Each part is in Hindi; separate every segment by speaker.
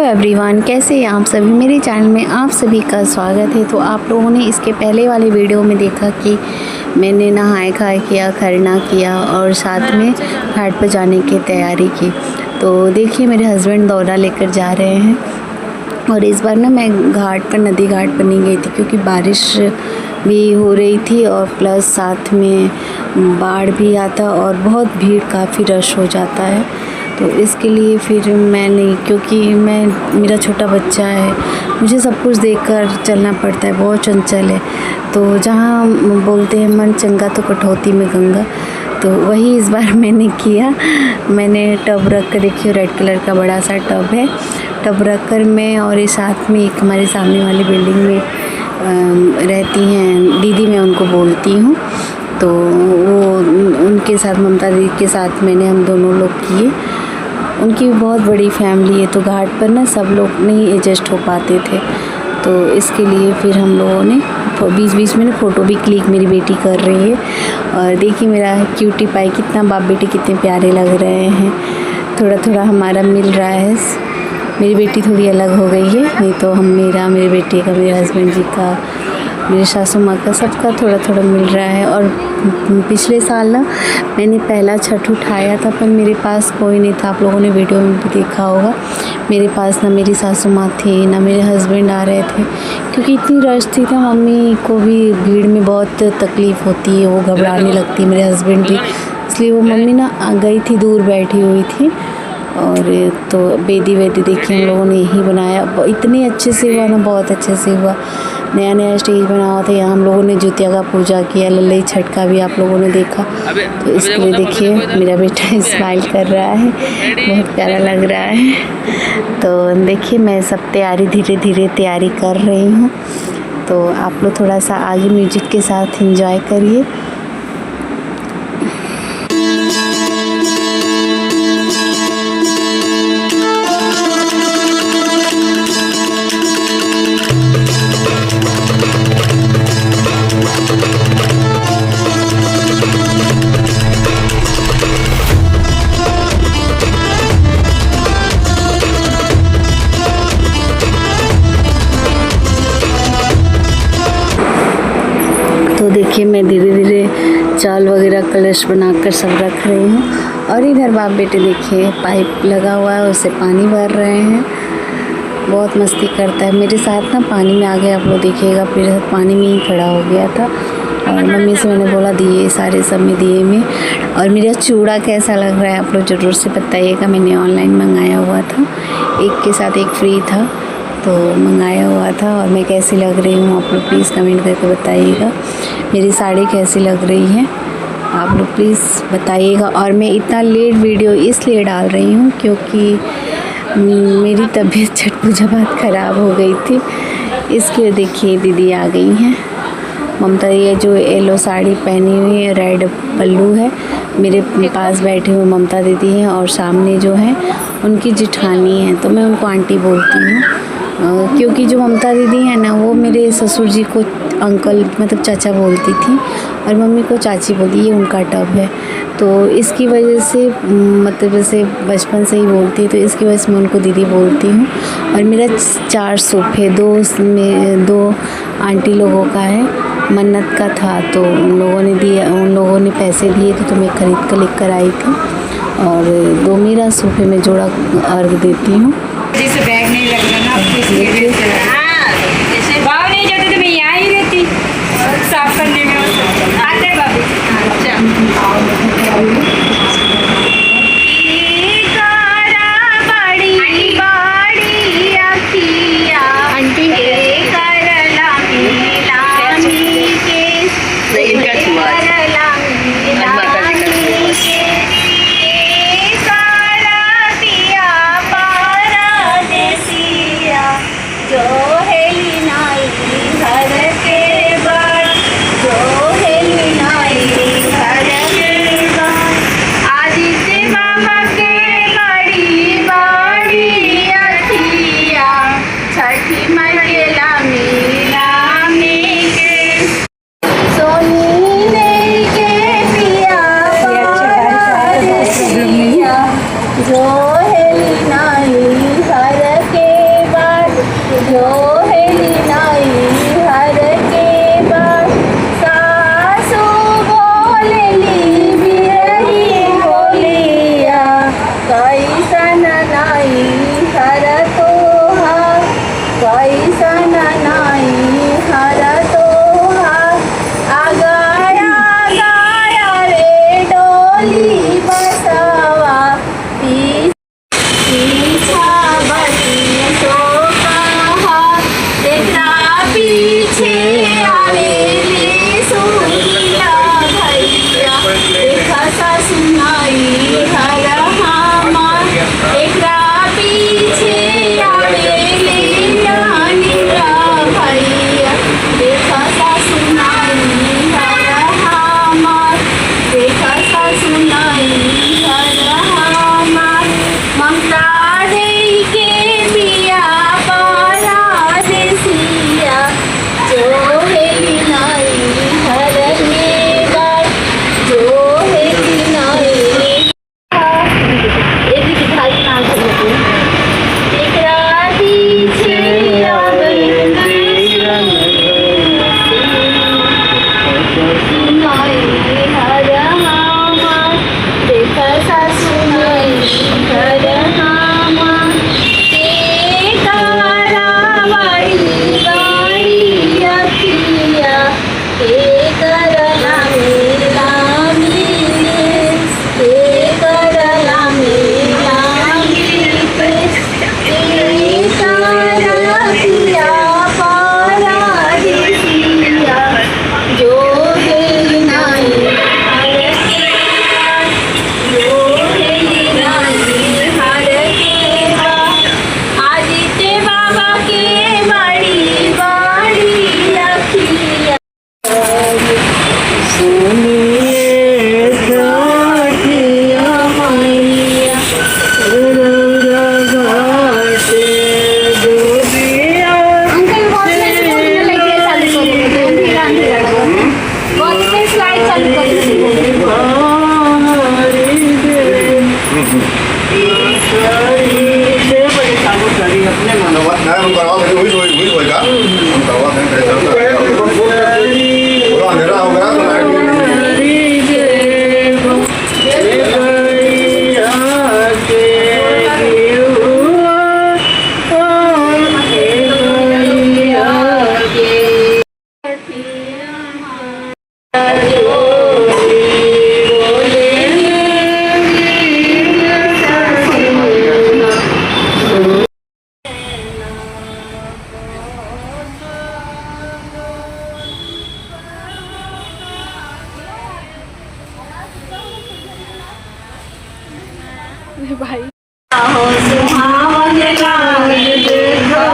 Speaker 1: एवरीवन, कैसे हैं आप सभी। मेरे चैनल में आप सभी का स्वागत है। तो आप लोगों ने इसके पहले वाले वीडियो में देखा कि मैंने नहाए खाए किया, खरना किया और साथ में घाट पर जाने की तैयारी की। तो देखिए मेरे हस्बैंड दौरा लेकर जा रहे हैं और इस बार ना मैं घाट पर, नदी घाट पर नहीं गई थी क्योंकि बारिश भी हो रही थी और प्लस साथ में बाढ़ भी आता और बहुत भीड़, काफ़ी रश हो जाता है। तो इसके लिए फिर मैं नहीं, क्योंकि मेरा छोटा बच्चा है, मुझे सब कुछ देखकर चलना पड़ता है, बहुत चंचल है। तो जहाँ बोलते हैं मन चंगा तो कटौती में गंगा, तो वही इस बार मैंने किया। मैंने टब रख कर, देखिए रेड कलर का बड़ा सा टब है, टब रख कर मैं और इस साथ में एक हमारे सामने वाली बिल्डिंग में रहती हैं दीदी, मैं उनको बोलती हूँ, तो वो उनके साथ, ममता दीदी के साथ मैंने हम दोनों लोग किए। उनकी भी बहुत बड़ी फैमिली है, तो घाट पर ना सब लोग नहीं एडजस्ट हो पाते थे, तो इसके लिए फिर हम लोगों ने बीच बीच में ना फ़ोटो भी क्लिक मेरी बेटी कर रही है। और देखिए मेरा क्यूटी पाई, कितना बाप बेटी कितने प्यारे लग रहे हैं। थोड़ा थोड़ा हमारा मिल रहा है। मेरी बेटी थोड़ी अलग हो गई है, नहीं तो हम मेरे बेटे का, मेरे हस्बैंड जी का, मेरे सासू माँ का, सबका थोड़ा थोड़ा मिल रहा है। और पिछले साल ना मैंने पहला छठ उठाया था, पर मेरे पास कोई नहीं था। आप लोगों ने वीडियो में भी देखा होगा, मेरे पास ना मेरी सासू माँ थी, ना मेरे हस्बैंड आ रहे थे, क्योंकि इतनी रश थी। तो मम्मी को भी भीड़ में बहुत तकलीफ़ होती है, वो घबराने लगती है, मेरे हस्बैंड भी, इसलिए वो मम्मी ना गई थी, दूर बैठी हुई थी। और तो बेदी देखिए हम लोगों ने यही बनाया, इतने अच्छे से हुआ ना, बहुत अच्छे से हुआ। नया नया स्टेज बना हुआ था, यहाँ हम लोगों ने जुतिया का पूजा किया, लल्लई छठ का भी आप लोगों ने देखा। तो इसके लिए देखिए मेरा बेटा स्माइल कर रहा है, बहुत प्यारा लग रहा है। तो देखिए मैं सब धीरे धीरे तैयारी कर रही हूँ, तो आप लोग थोड़ा सा आगे म्यूजिक के साथ एंजॉय करिए। तो देखिए मैं धीरे धीरे चाल वगैरह कलश बनाकर सब रख रही हूँ। और इधर बाप बेटे देखिए पाइप लगा हुआ है, उससे पानी भर रहे हैं, बहुत मस्ती करता है मेरे साथ ना। पानी में आ गया, आप लोग देखिएगा, फिर पानी में ही खड़ा हो गया था। और मम्मी से मैंने बोला दिए सारे सब में दिए में। और मेरा चूड़ा कैसा लग रहा है आप लोग ज़रूर से बताइएगा, मैंने ऑनलाइन मंगाया हुआ था, एक के साथ एक फ्री था, तो मंगाया हुआ था। और मैं कैसी लग रही हूँ आप लोग प्लीज़ कमेंट करके बताइएगा। मेरी साड़ी कैसी लग रही है आप लोग प्लीज़ बताइएगा। और मैं इतना लेट वीडियो इसलिए डाल रही हूँ क्योंकि मेरी तबीयत छठ पूजा बाद ख़राब हो गई थी, इसके लिए देखिए दीदी आ गई हैं। ममता, ये जो येलो साड़ी पहनी हुई है, रेड पल्लू है, मेरे पास बैठे हुए ममता दीदी हैं, और सामने जो है उनकी जिठानी है, तो मैं उनको आंटी बोलती हूँ, क्योंकि जो ममता दीदी है ना, वो मेरे ससुर जी को अंकल मतलब चाचा बोलती थी, और मम्मी को चाची बोलती, ये उनका टब है। तो इसकी वजह से मतलब जैसे बचपन से ही बोलती है, तो इसकी वजह से मैं उनको दीदी बोलती हूँ। और मेरा 4 सोफे, दो आंटी लोगों का है, मन्नत का था, तो उन लोगों ने दिया, उन लोगों ने पैसे दिए थे, तो मैं ख़रीद कर लेकर आई थी। और 2 मेरा सोफे में जोड़ा अर्घ देती हूँ।
Speaker 2: जैसे बैग नहीं लग रहा ना, जैसे भाव नहीं जाते तो मैं यहाँ ही रहती साफ करने में आते भाभी।
Speaker 3: जो
Speaker 1: करला मेला मीत, हे करला मेला मीत, हे सारा पिया पारादीसिया, जो है नाही जो है नाही हर केवा, आदित्य बाबा के बड़ी बड़ी अखिया। सुनिए काठिया मैया रंगा घाटे डोबिया। अंकल बहुत में लगे चालू कर अंधेरा अंधेरा लगा बहुत में स्लाइड चालू कर
Speaker 3: अपने मनोवाद ना हम करवा देंगे वही होएगा हम करवा देंगे पूरा अंधेरा हो गया सुहावन लागे देखो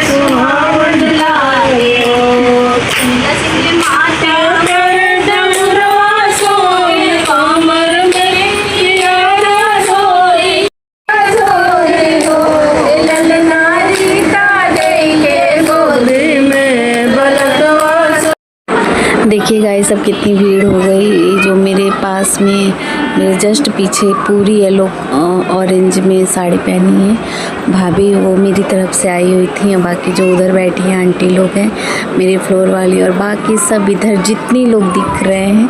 Speaker 3: सुहावन लागे दसवीं माता कर डमरुआ सोए कमर में कियारा सोए सोए हो ललना रीता देले गोद में बलकवा। देखिए गाइस सब कितनी भीड़ हो गई। जो मेरे पास में मेरे जस्ट पीछे पूरी येलो ऑरेंज में साड़ी पहनी है भाभी, वो मेरी तरफ से आई हुई थी। और बाकी जो उधर बैठी हैं आंटी लोग हैं मेरे फ्लोर वाली, और बाकी सब इधर जितने लोग दिख रहे हैं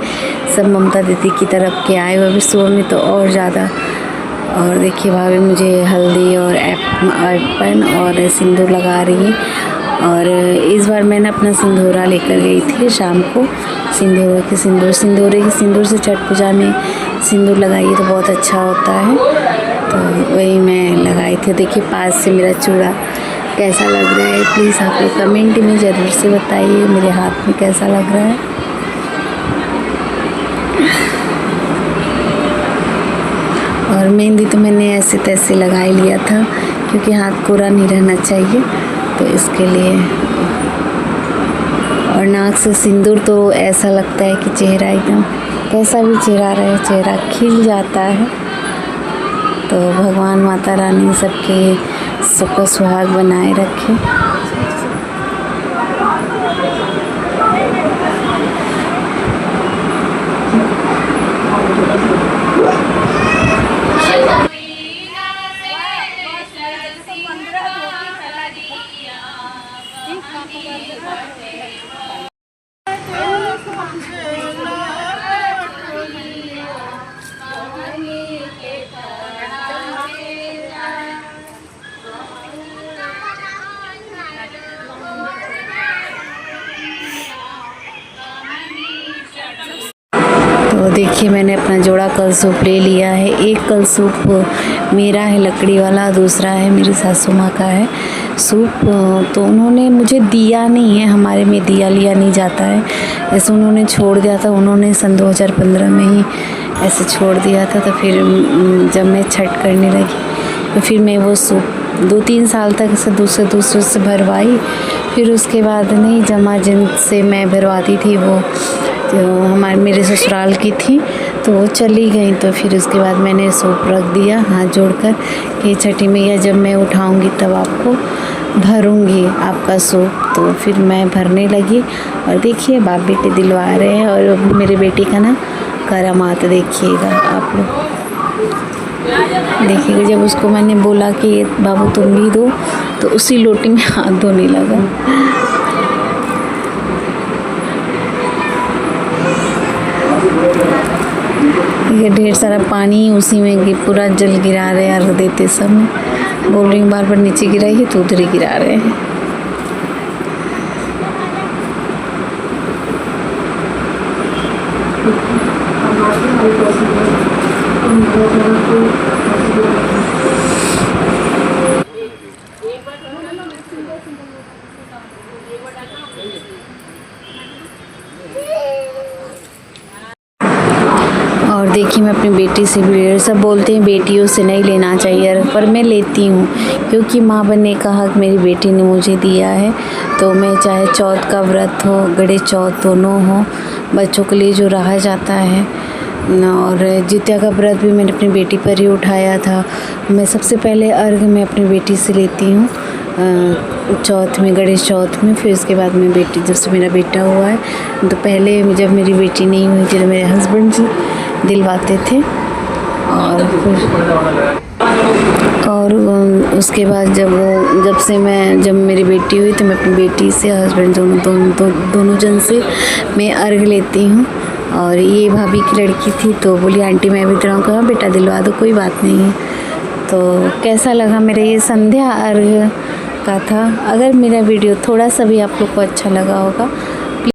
Speaker 3: सब ममता दीदी की तरफ के आए हुए। अभी सुबह में तो और ज़्यादा। और देखिए भाभी मुझे हल्दी और अर्पण और सिंदूर लगा रही है। और इस बार मैंने अपना सिंदूरा लेकर गई थी शाम को। सिंदूरे के सिंदूर से छठ पूजा में सिंदूर लगाइए तो बहुत अच्छा होता है, तो वही मैं लगाई थी। देखिए पास से मेरा चूड़ा कैसा लग रहा है, प्लीज़ आप लोग कमेंट में ज़रूर से बताइए मेरे हाथ में कैसा लग रहा है। और मेहंदी तो मैंने ऐसे तैसे लगा ही लिया था क्योंकि हाथ कोरा नहीं रहना चाहिए, तो इसके लिए। और नाक से सिंदूर तो ऐसा लगता है कि चेहरा एकदम कैसा भी चेहरा रहे चेहरा खिल जाता है। तो भगवान माता रानी सबका सुहाग बनाए रखे। तो देखिए मैंने अपना जोड़ा कलसूप ले लिया है। एक कलसूप मेरा है लकड़ी वाला, दूसरा है मेरी सासू माँ का है सूप। तो उन्होंने मुझे दिया नहीं है, हमारे में दिया लिया नहीं जाता है, ऐसे उन्होंने छोड़ दिया था। उन्होंने सन 2015 में ही ऐसे छोड़ दिया था। तो फिर जब मैं छठ करने लगी तो फिर मैं वो सूप 2-3 साल तक ऐसे दूसरे से भरवाई। फिर उसके बाद नहीं जमा जिनसे मैं भरवाती थी वो जो मेरे ससुराल की थी, तो वो चली गई। तो फिर उसके बाद मैंने सूप रख दिया हाथ जोड़कर कि छठी मैया जब मैं उठाऊंगी तब आपको भरूंगी आपका सूप। तो फिर मैं भरने लगी। और देखिए बाप बेटे दिलवा रहे हैं। और मेरे बेटे का ना करामात देखिएगा आप लोग, देखिएगा। जब उसको मैंने बोला कि बाबू तुम भी दो, तो उसी लोटी में हाथ धोने लगा। ये ढेर सारा पानी उसी में पूरा जल गिरा रहे हैं। अर्घ देते समय बोल रही हूँ बार बार नीचे गिराइए, तो उधर ही गिरा रहे हैं।
Speaker 1: और देखिए मैं अपनी बेटी से भी, सब बोलते हैं बेटियों से नहीं लेना चाहिए, पर मैं लेती हूँ क्योंकि माँ ने कहा कि मेरी बेटी ने मुझे दिया है। तो मैं चाहे चौथ का व्रत हो, गणेश चौथ दोनों हो, बच्चों के लिए जो रहा जाता है, और जित्या का व्रत भी मैंने अपनी बेटी पर ही उठाया था। मैं सबसे पहले अर्घ मैं अपनी बेटी से लेती हूँ चौथ में, गणेश चौथ में। फिर उसके बाद मैं बेटी, जब से मेरा बेटा हुआ है, तो पहले जब मेरी बेटी नहीं हुई थी तो मेरे हस्बैंड जी दिलवाते थे। और उसके बाद जब मेरी बेटी हुई तो मैं अपनी बेटी से, हस्बैंड दोनों जन से मैं अर्घ लेती हूँ। और ये भाभी की लड़की थी तो बोली आंटी मैं भी दिलाऊँ, कहा बेटा दिलवा दो, कोई बात नहीं है। तो कैसा लगा मेरा ये संध्या अर्घ का था। अगर मेरा वीडियो थोड़ा सा भी आप लोग को अच्छा लगा होगा